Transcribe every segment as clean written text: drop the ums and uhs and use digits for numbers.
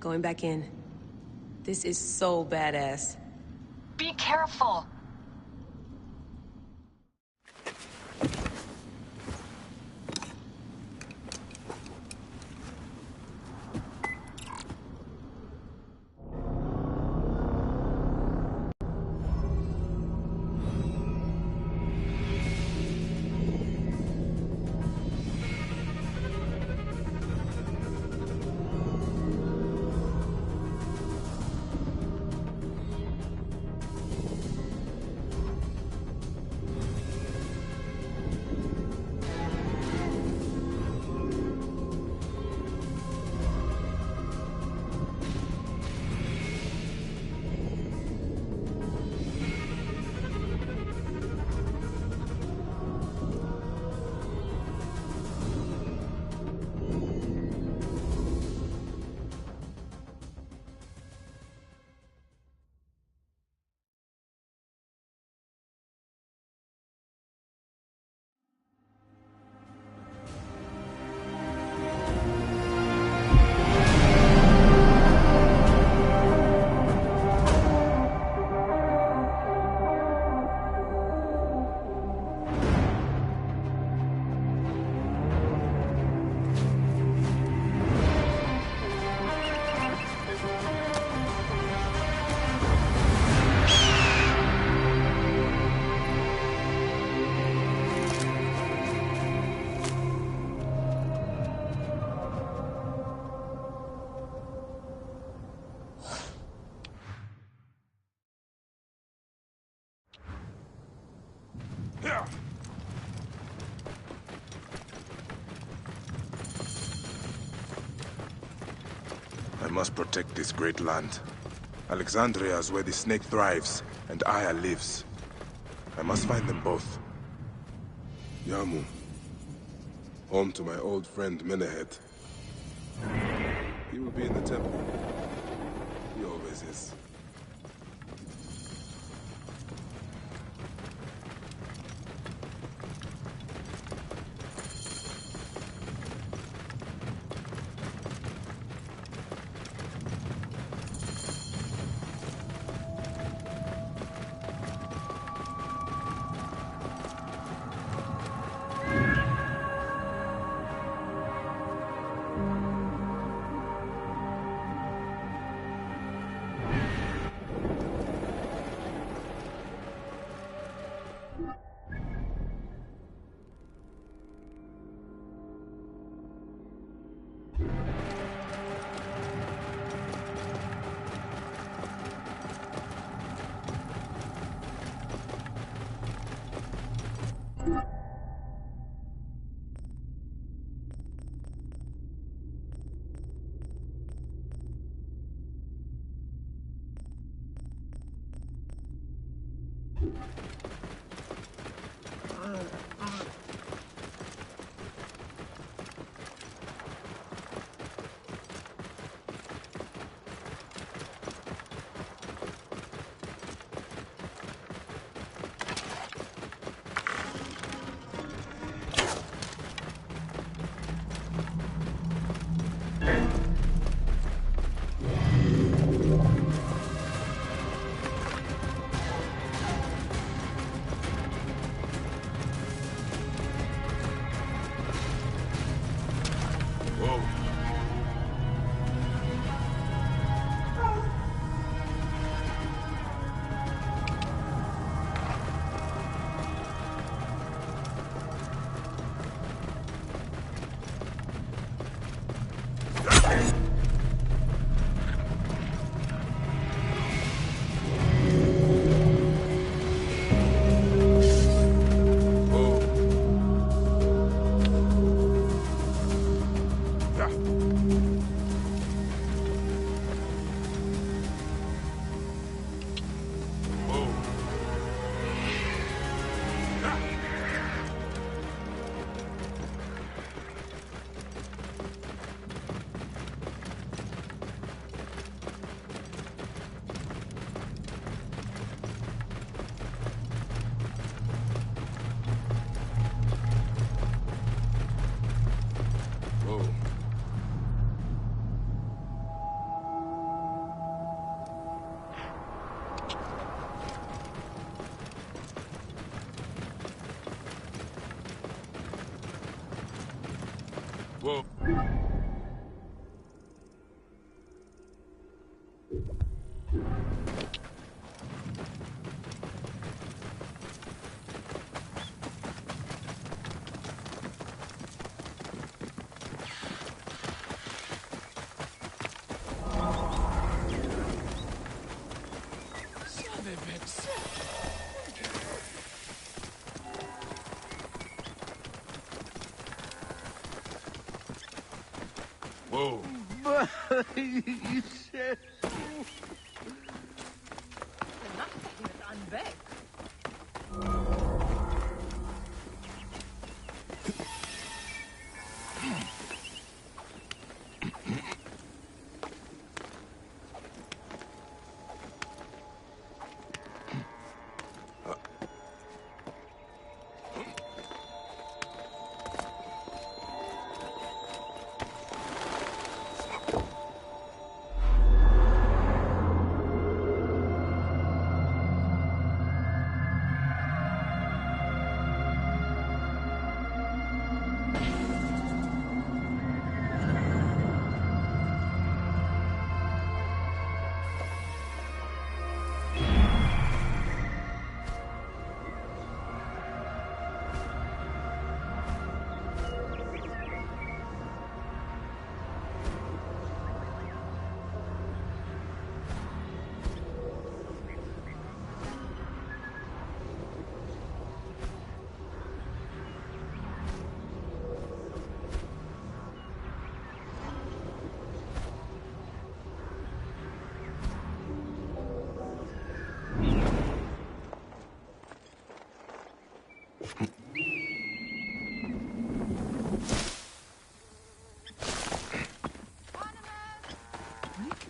going back in. This is so badass. Be careful! I must protect this great land. Alexandria is where the snake thrives, and Aya lives. I must find them both. Yamu. Home to my old friend Menehet. He will be in the temple. He always is. Whoa. You said...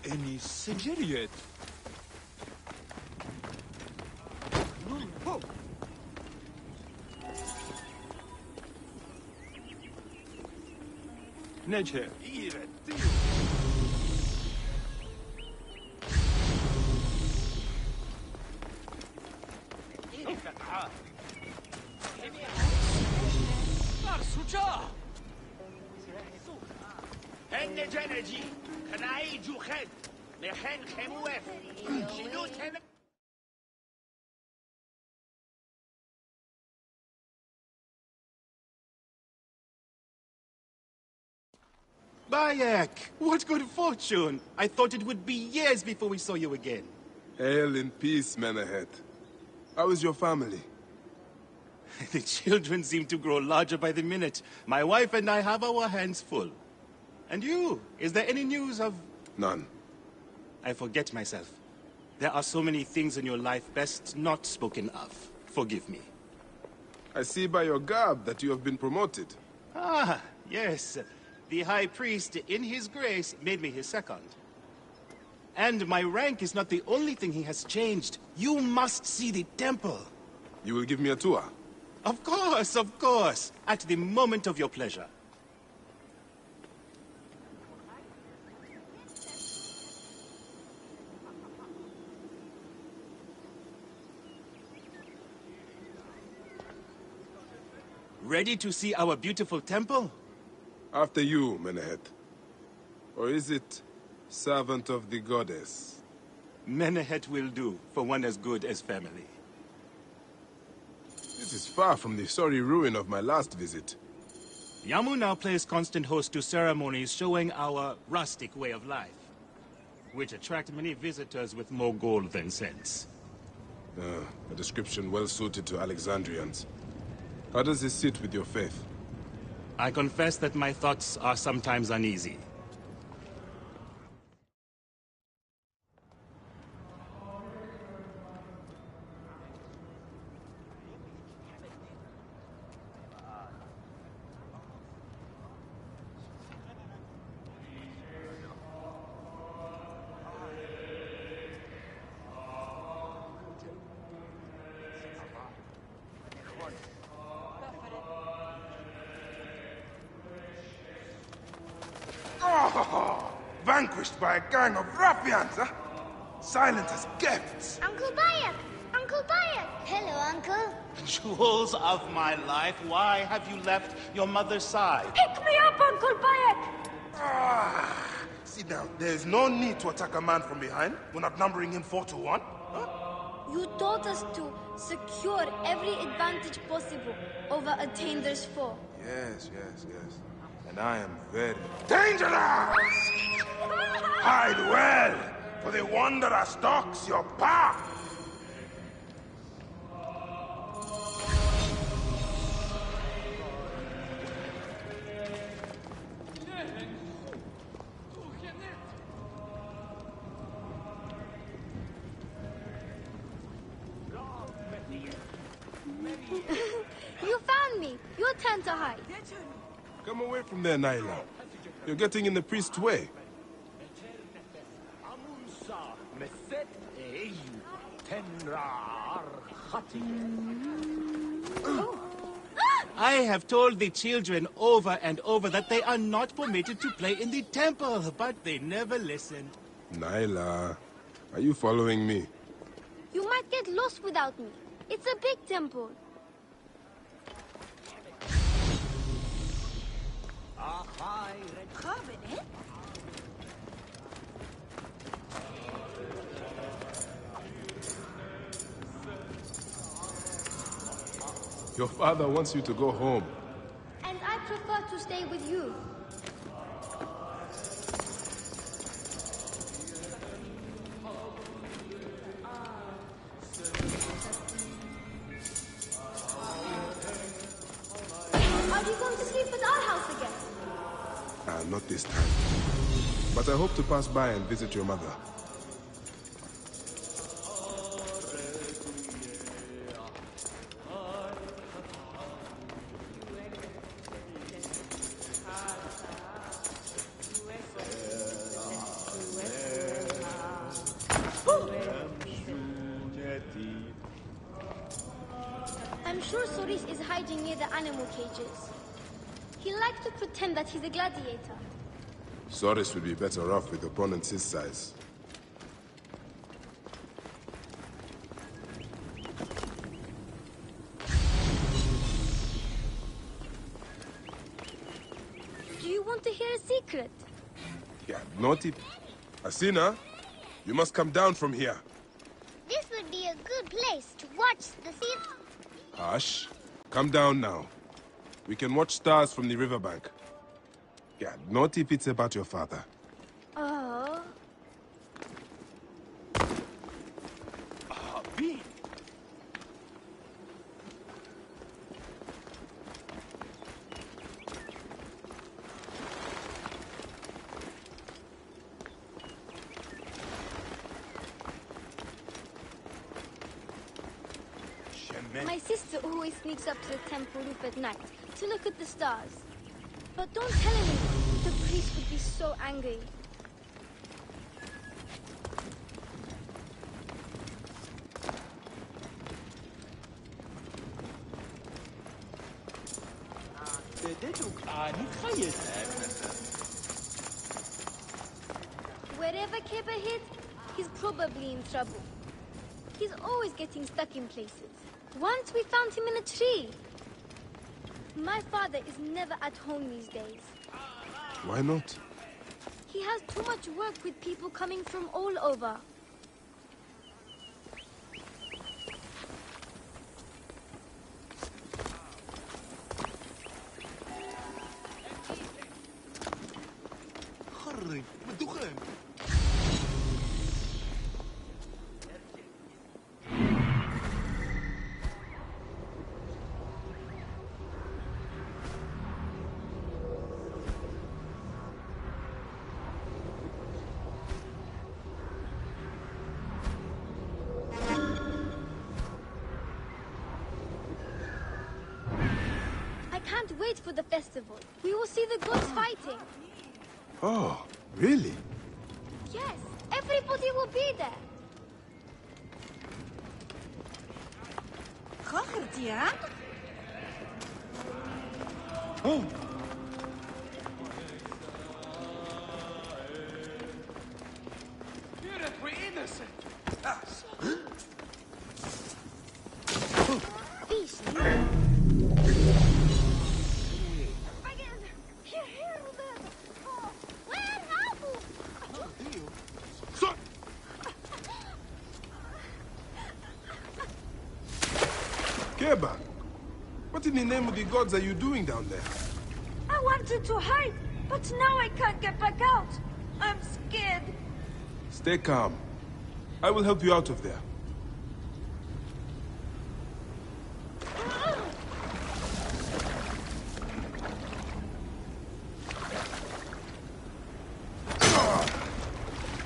Any Sigiriet? Nedje. Bayek, what good fortune! I thought it would be years before we saw you again. Hail in peace, Menehet. How is your family? The children seem to grow larger by the minute. My wife and I have our hands full. And you? Is there any news of... None. I forget myself. There are so many things in your life best not spoken of. Forgive me. I see by your garb that you have been promoted. Ah, yes. The High Priest, in his grace, made me his second. And my rank is not the only thing he has changed. You must see the temple. You will give me a tour? Of course, of course. At the moment of your pleasure. Ready to see our beautiful temple? After you, Menehet. Or is it servant of the goddess? Menehet will do, for one as good as family. This is far from the sorry ruin of my last visit. Yamu now plays constant host to ceremonies showing our rustic way of life, which attract many visitors with more gold than sense. A description well suited to Alexandrians. How does this sit with your faith? I confess that my thoughts are sometimes uneasy. Vanquished by a gang of ruffians, huh? Silent as gifts. Uncle Bayek! Uncle Bayek! Hello, Uncle. Jewels of my life, why have you left your mother's side? Pick me up, Uncle Bayek! Sit down. There's no need to attack a man from behind. We're not numbering him 4-1. Huh? You taught us to secure every advantage possible over Attainer's foe. Yes. And I am very dangerous! Hide well, for the wanderer stalks your path! You found me. Your turn to hide. Come away from there, Naila. You're getting in the priest's way. I have told the children over and over that they are not permitted to play in the temple, but they never listened. Naila, are you following me? You might get lost without me. It's a big temple. Your father wants you to go home. And I prefer to stay with you. Are you going to sleep at our house again? Not this time. But I hope to pass by and visit your mother. I'm sure Soris is hiding near the animal cages. He likes to pretend that he's a gladiator. Soris would be better off with opponents his size. Do you want to hear a secret? Yeah, naughty. Asina, you must come down from here. This would be a good place to watch the sea. Hush. Come down now. We can watch stars from the riverbank. Yeah, not if it's about your father. Oh. Habib! My sister always sneaks up to the temple roof at night to look at the stars. But don't tell anyone. The priest would be so angry. Wherever Keba hid, he's probably in trouble. He's always getting stuck in places. Once we found him in a tree. My father is never at home these days. Why not? He has too much work with people coming from all over. I can't wait for the festival. We will see the gods fighting. Oh, really? Yes, everybody will be there. Oh! We're innocent! Feast. Keba, what in the name of the gods are you doing down there? I wanted to hide, but now I can't get back out. I'm scared. Stay calm. I will help you out of there.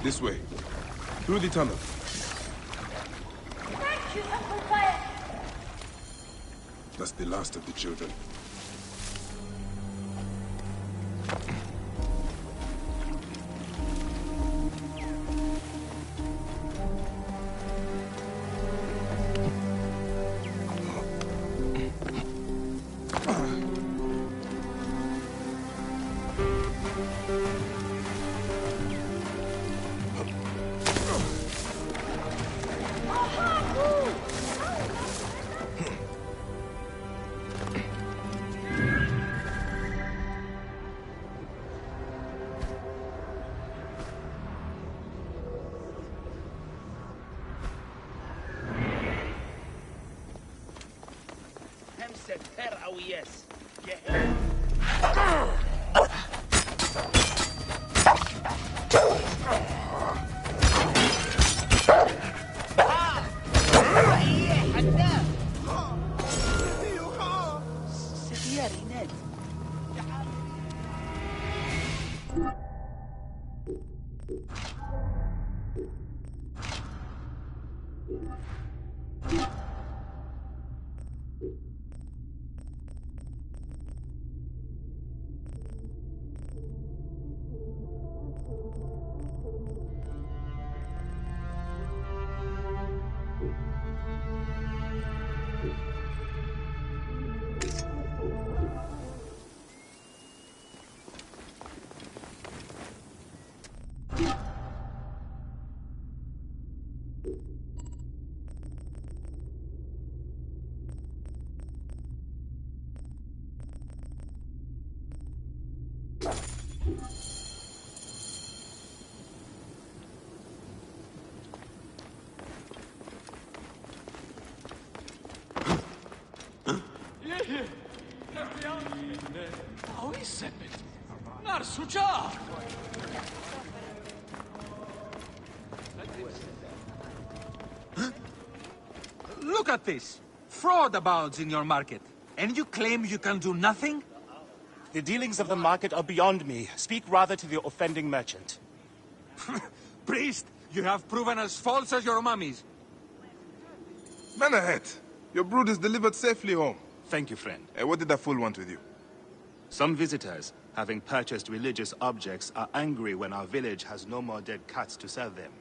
This way. Through the tunnel. Thank you, Uncle Fire. That's the last of the children. Look at this! Fraud abounds in your market. And you claim you can do nothing? The dealings of the market are beyond me. Speak rather to the offending merchant. Priest, you have proven as false as your mummies. Menahet, your brood is delivered safely home. Thank you, friend. What did that fool want with you? Some visitors, having purchased religious objects, are angry when our village has no more dead cats to sell them.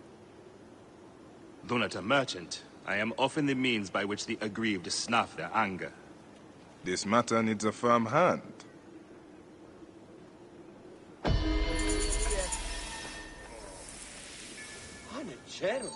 Though not a merchant, I am often the means by which the aggrieved snuff their anger. This matter needs a firm hand. Hanachero.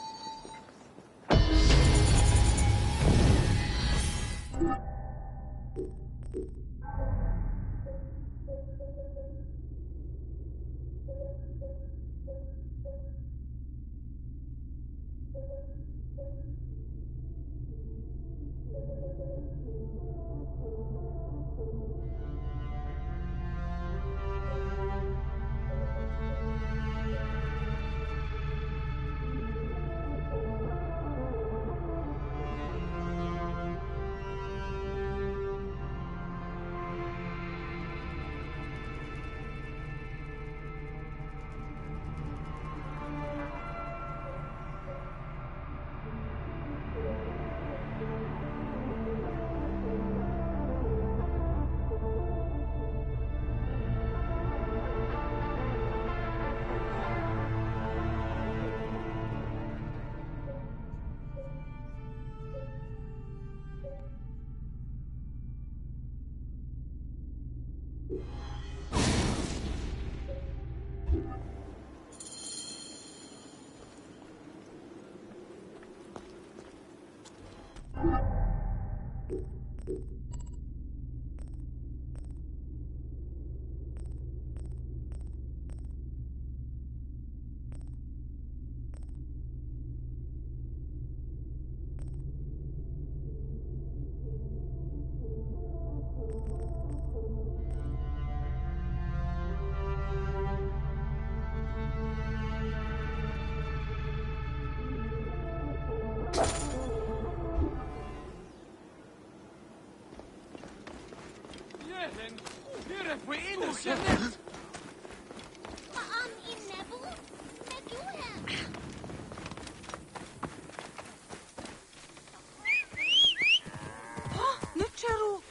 Nucheru!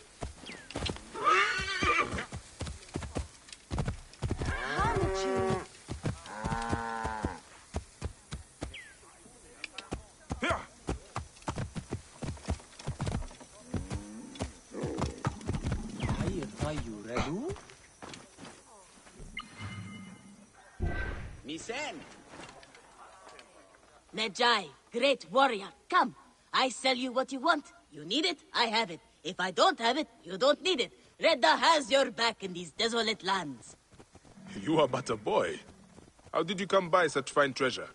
Redu? Misen! Medjay, great warrior, come. I sell you what you want. You need it, I have it. If I don't have it, you don't need it. Redda has your back in these desolate lands. You are but a boy. How did you come by such fine treasure?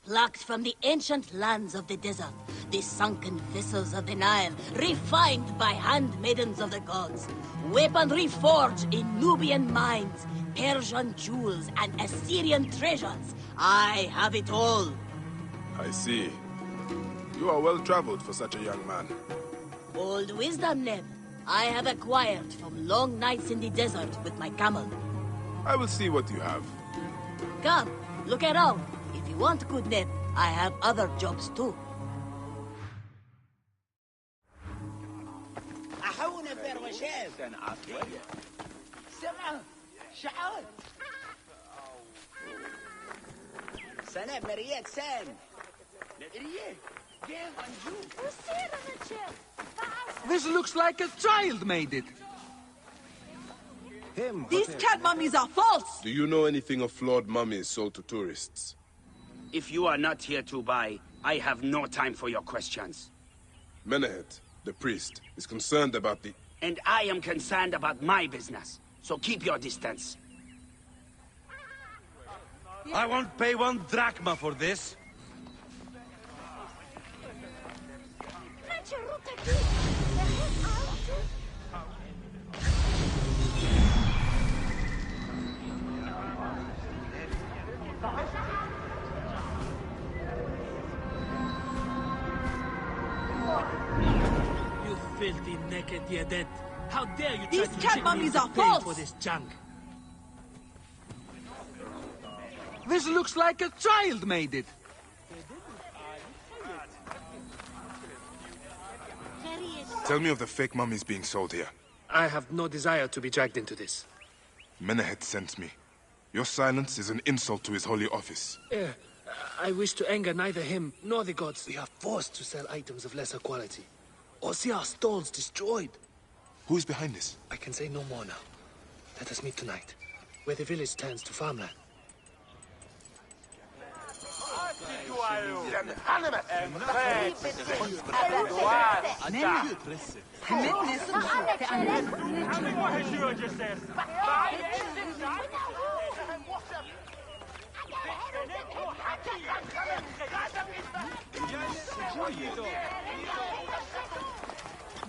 Plucked from the ancient lands of the desert, the sunken vessels of the Nile, refined by handmaidens of the gods. Weaponry forged in Nubian mines, Persian jewels, and Assyrian treasures. I have it all. I see. You are well-traveled for such a young man. Old wisdom, Neb. I have acquired from long nights in the desert with my camel. I will see what you have. Come, look around. If you want good Neb, I have other jobs too. أحونا بروشاز أنا عطية سمع شعار سنة مريات سام مريات This looks like a child made it. These cat mummies are false! Do you know anything of flawed mummies sold to tourists? If you are not here to buy, I have no time for your questions. Menehet, the priest, is concerned about the... And I am concerned about my business, so keep your distance. I won't pay 1 drachma for this. You filthy naked Yadet. How dare you These try to cat trick me mummies into are paying false! for this junk? This looks like a child made it. Tell me of the fake mummies being sold here. I have no desire to be dragged into this. Menehet sent me. Your silence is an insult to his holy office. I wish to anger neither him nor the gods. We are forced to sell items of lesser quality, or see our stalls destroyed. Who is behind this? I can say no more now. Let us meet tonight, where the village turns to farmland.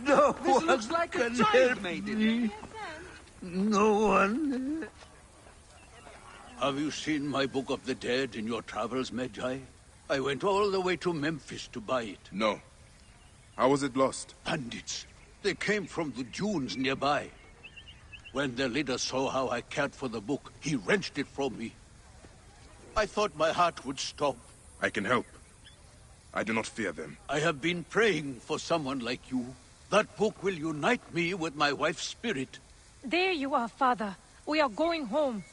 No This one looks like a can child help made me. it. No one. Have you seen my Book of the Dead in your travels, Medjay? I went all the way to Memphis to buy it. No. How was it lost? Bandits. They came from the dunes nearby. When their leader saw how I cared for the book, he wrenched it from me. I thought my heart would stop. I can help. I do not fear them. I have been praying for someone like you. That book will unite me with my wife's spirit. There you are, Father. We are going home.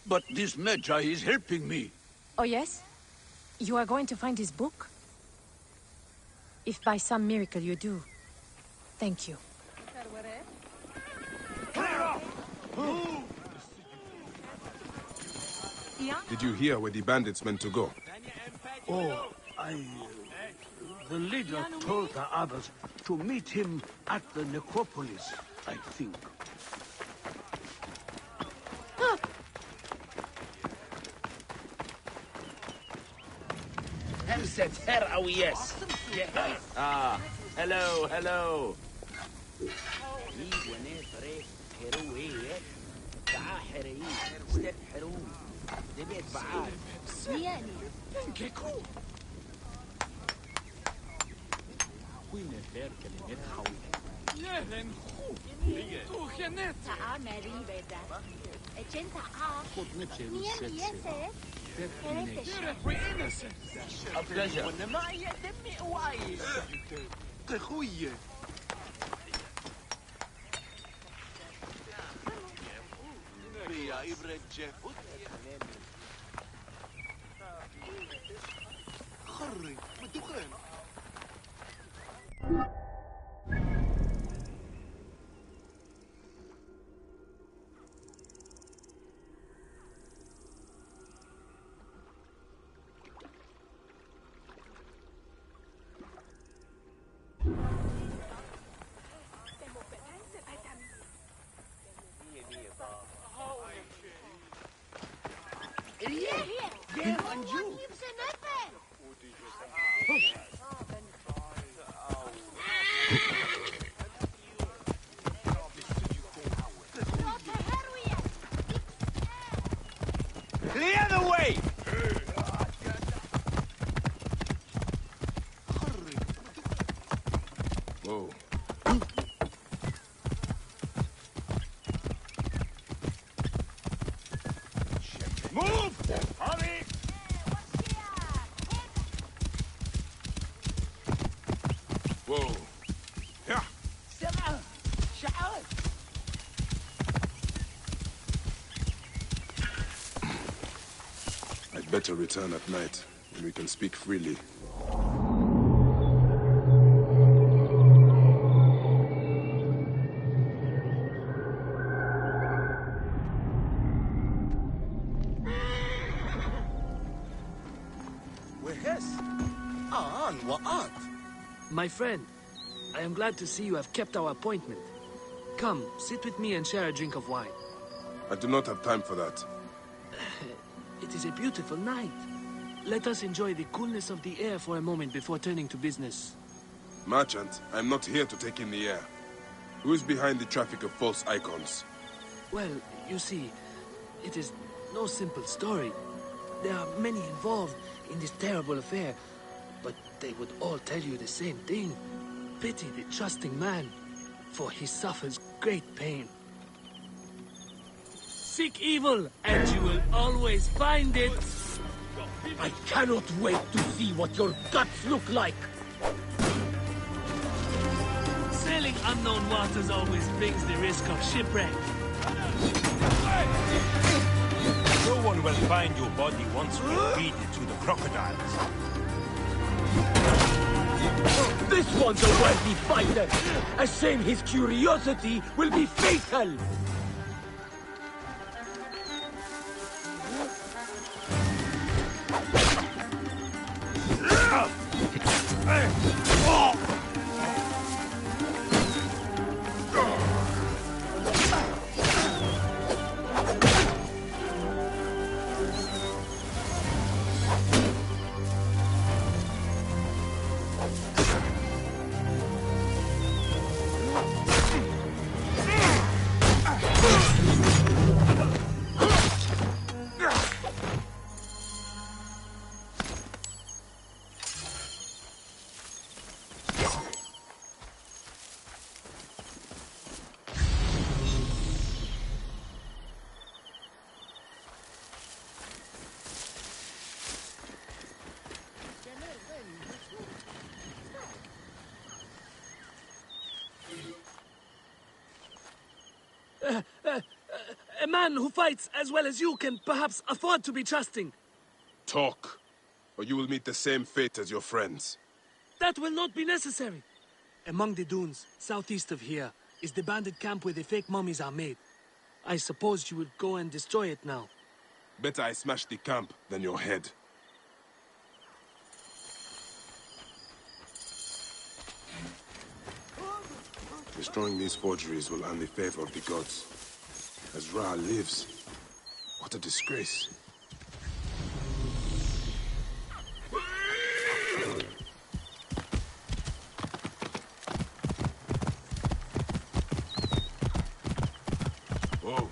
But this Medjay is helping me. Oh, yes? You are going to find his book? If by some miracle you do, thank you. Did you hear where the bandits meant to go? Oh, the leader told the others to meet him at the necropolis, I think. Hello, hello. Clear the way! Whoa. Move! Hurry! Whoa. Yeah. سمع شعار I'd better return at night, when we can speak freely. My friend, I am glad to see you have kept our appointment. Come, sit with me and share a drink of wine. I do not have time for that. It is a beautiful night. Let us enjoy the coolness of the air for a moment before turning to business. Merchant, I am not here to take in the air. Who is behind the traffic of false icons? Well, you see, it is no simple story. There are many involved in this terrible affair, but they would all tell you the same thing. Pity the trusting man, for he suffers great pain. Seek evil, and you will always find it. I cannot wait to see what your guts look like. Sailing unknown waters always brings the risk of shipwreck. No one will find your body once we feed it to the crocodiles. This one's a worthy fighter. A shame his curiosity will be fatal. A man who fights as well as you can perhaps afford to be trusting. Talk, or you will meet the same fate as your friends. That will not be necessary. Among the dunes, southeast of here, is the bandit camp where the fake mummies are made. I suppose you will go and destroy it now. Better I smash the camp than your head. Destroying these forgeries will earn the favor of the gods. As Ra lives, what a disgrace. Whoa.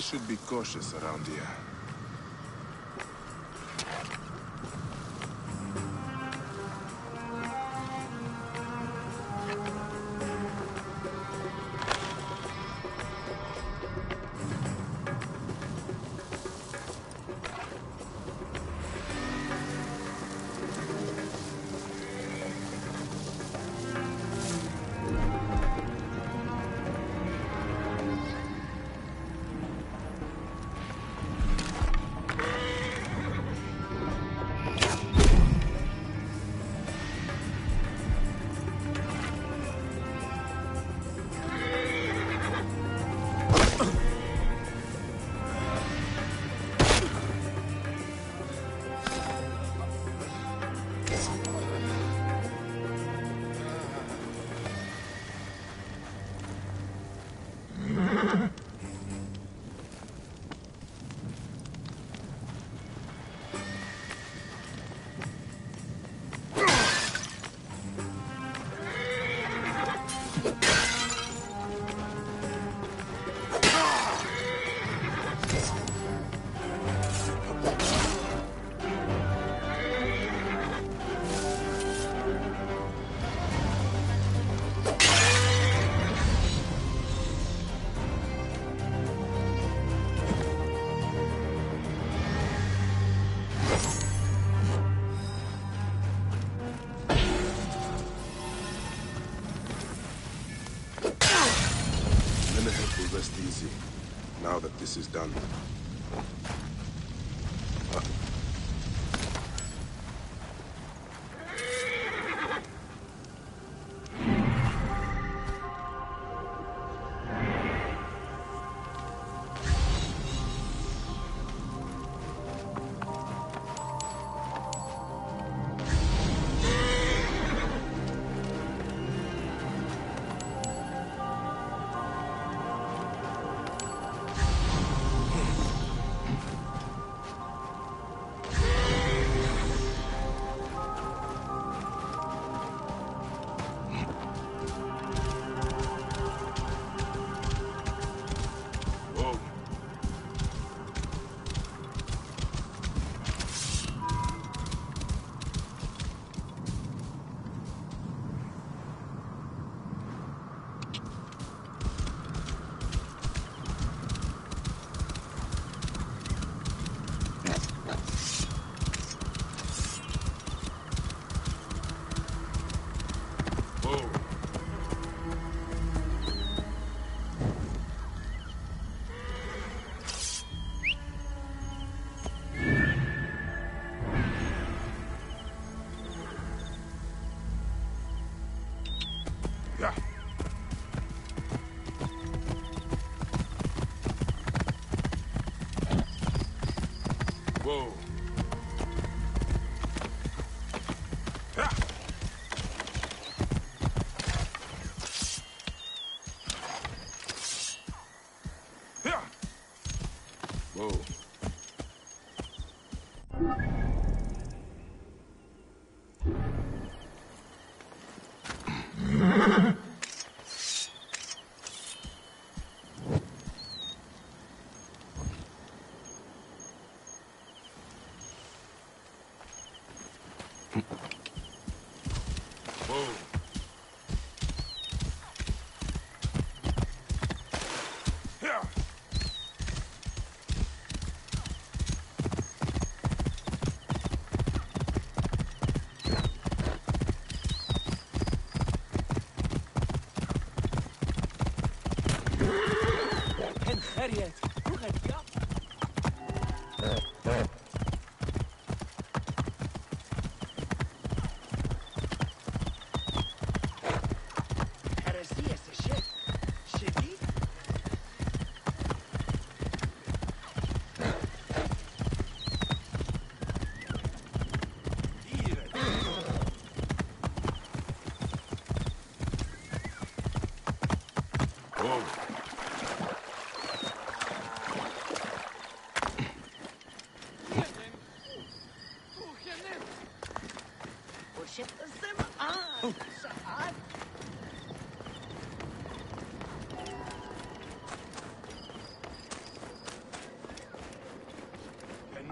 should be cautious around here. Rest easy, now that this is done. Whoa. Whoa.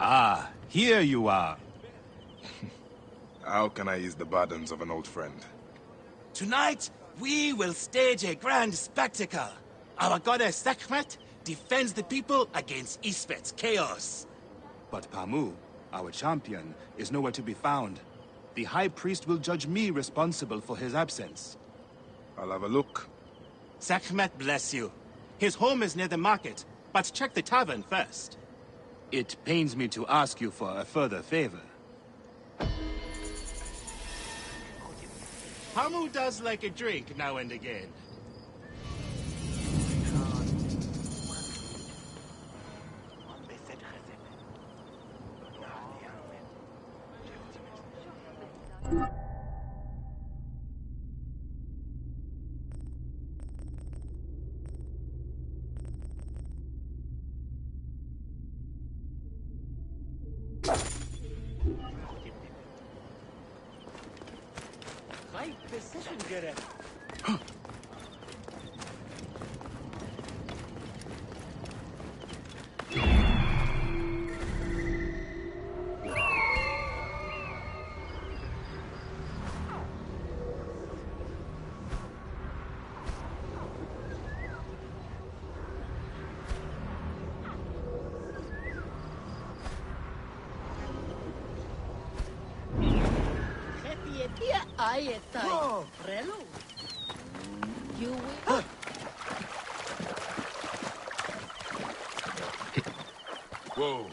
Ah, here you are. How can I ease the burdens of an old friend? Tonight, we will stage a grand spectacle. Our goddess Sekhmet defends the people against Ispet's chaos. But Pamu, our champion, is nowhere to be found. The High Priest will judge me responsible for his absence. I'll have a look. Sekhmet bless you. His home is near the market, but check the tavern first. It pains me to ask you for a further favor. Pamu does like a drink now and again. High precision gerek. Whoa. You will. Whoa.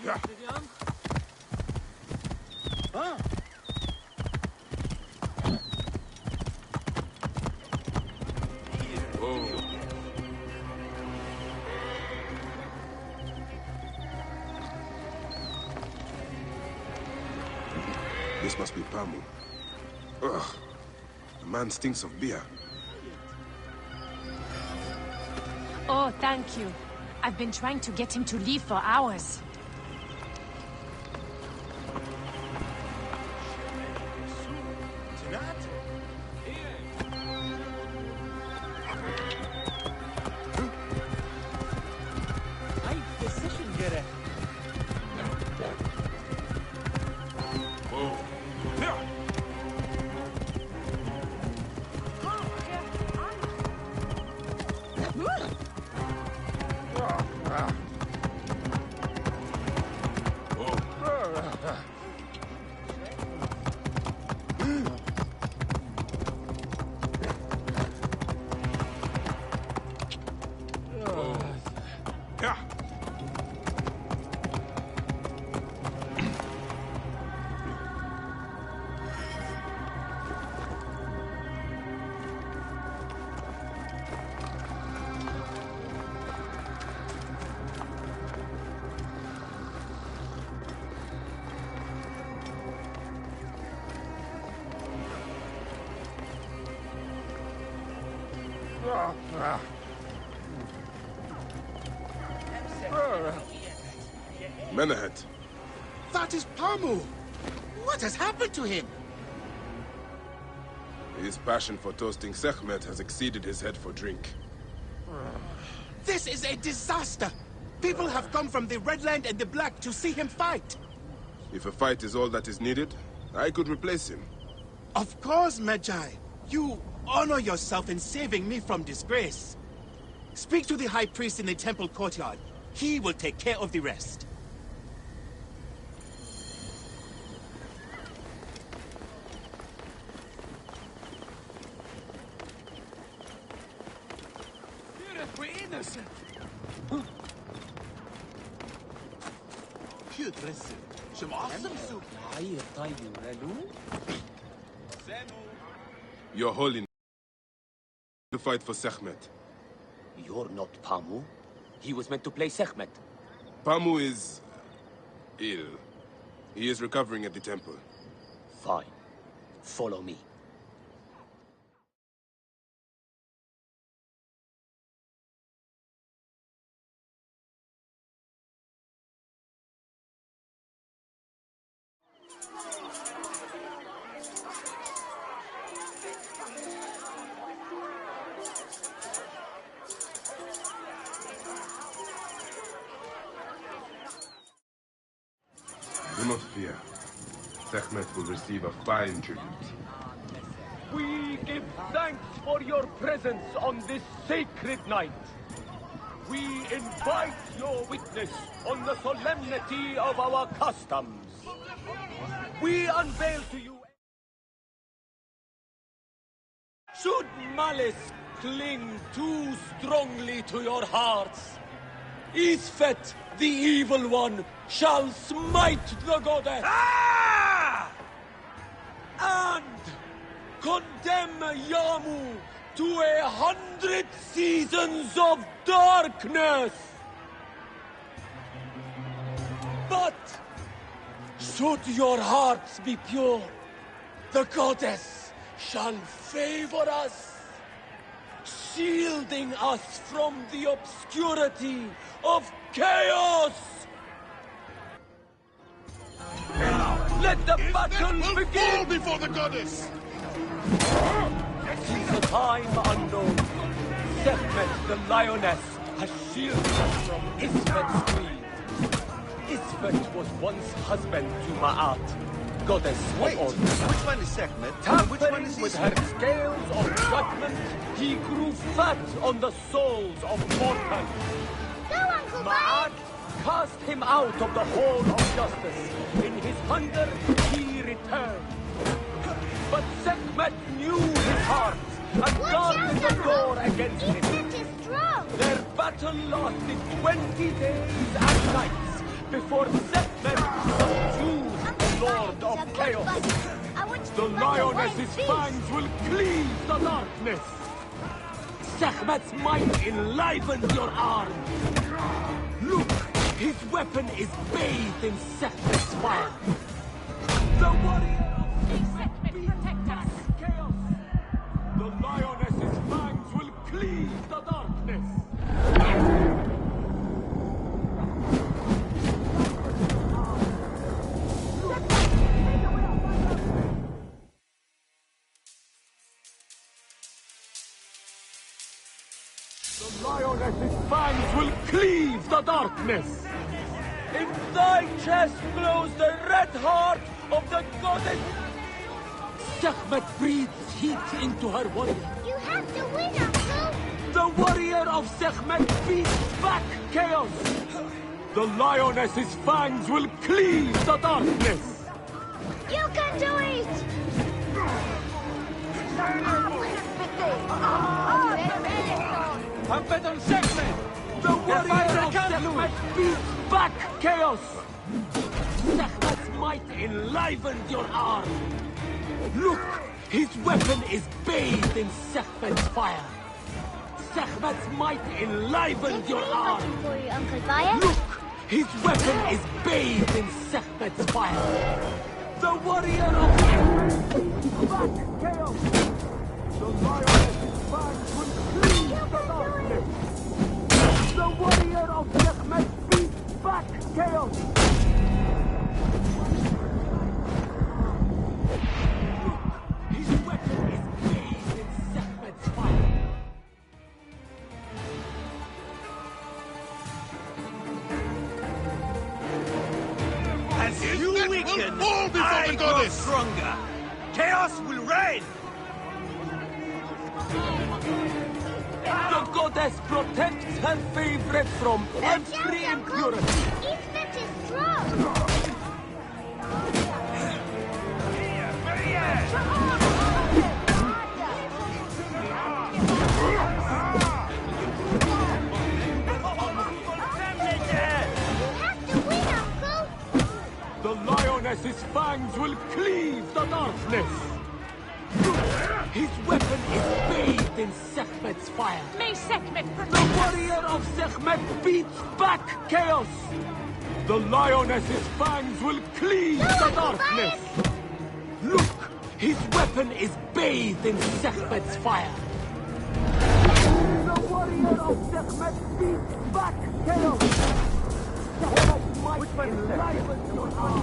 Yeah. Huh? Whoa. This must be Pamu. Ugh. The man stinks of beer. Oh, thank you. I've been trying to get him to leave for hours. High precision gerek. Menehet. That is Pamu! What has happened to him? His passion for toasting Sekhmet has exceeded his head for drink. This is a disaster! People have come from the Red Land and the Black to see him fight! If a fight is all that is needed, I could replace him. Of course, Magi. You honor yourself in saving me from disgrace. Speak to the High Priest in the temple courtyard. He will take care of the rest. We're innocent. Putressin. Your Holiness, to fight for Sekhmet. You're not Pamu. He was meant to play Sekhmet. Pamu is ill. He is recovering at the temple. Fine. Follow me. Do not fear. Sekhmet will receive a fine tribute. We give thanks for your presence on this sacred night. We invite your witness on the solemnity of our customs. We unveil to you... Should malice cling too strongly to your hearts, Isfet, the evil one, shall smite the goddess! Ah! And condemn Yamu to 100 seasons of darkness! But should your hearts be pure, the goddess shall favor us, shielding us from the obscurity of chaos! Let the battle begin! Fall before the goddess! Since a time unknown, Sekhmet the lioness has shielded us from Isfet's queen. Isfet was once husband to Ma'at, goddess of all. Which one is Sekhmet? Tampering with her scales of judgment, he grew fat on the souls of mortals. Go, Uncle Ma'at cast him out of the hall of justice. In his hunger, he returned. But Sekhmet knew his heart and guarded the door against him. Their battle lasted 20 days and nights before Sekhmet subdued the Lord of Chaos. The lioness's fangs will cleave the darkness. Sekhmet's might enlivened your arm. Look, his weapon is bathed in Sekhmet's fire. The warrior of Sekhmet protect us. Chaos. The lioness's fangs will cleave the darkness. The lioness's fangs will cleave the darkness. In thy chest glows the red heart of the goddess. Sekhmet breathes heat into her warrior. You have to win, Uncle! The warrior of Sekhmet beats back chaos. The lioness's fangs will cleave the darkness. You can do it! Puppet on Sekhmet! The warrior of Sekhmet beats back chaos. Sekhmet's might enlivened your arm. Look, his weapon is bathed in Sekhmet's fire. Sekhmet's might enlivened your arm. For you, Uncle Fire. Look, his weapon is bathed in Sekhmet's fire. The warrior of Sekhmet back chaos. The lioness's fangs will cleave the darkness. The warrior of Sekhmet beats back chaos. His weapon is bathed in Sekhmet's fire. As you weaken, I grow stronger. Chaos will reign. The goddess protects her favorite from every impurity. Isfet is strong! The lioness's fangs will cleave the darkness. His weapon is bathed in Sekhmet's fire. May Sekhmet protect The warrior of Sekhmet beats back chaos. The lioness's fangs will cleave the darkness. Look, his weapon is bathed in Sekhmet's fire. The warrior of Sekhmet beats back chaos. Sekhmet's might enliven your arm.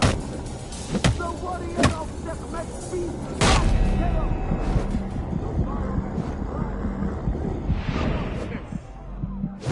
The warrior of Sekhmet beats back chaos.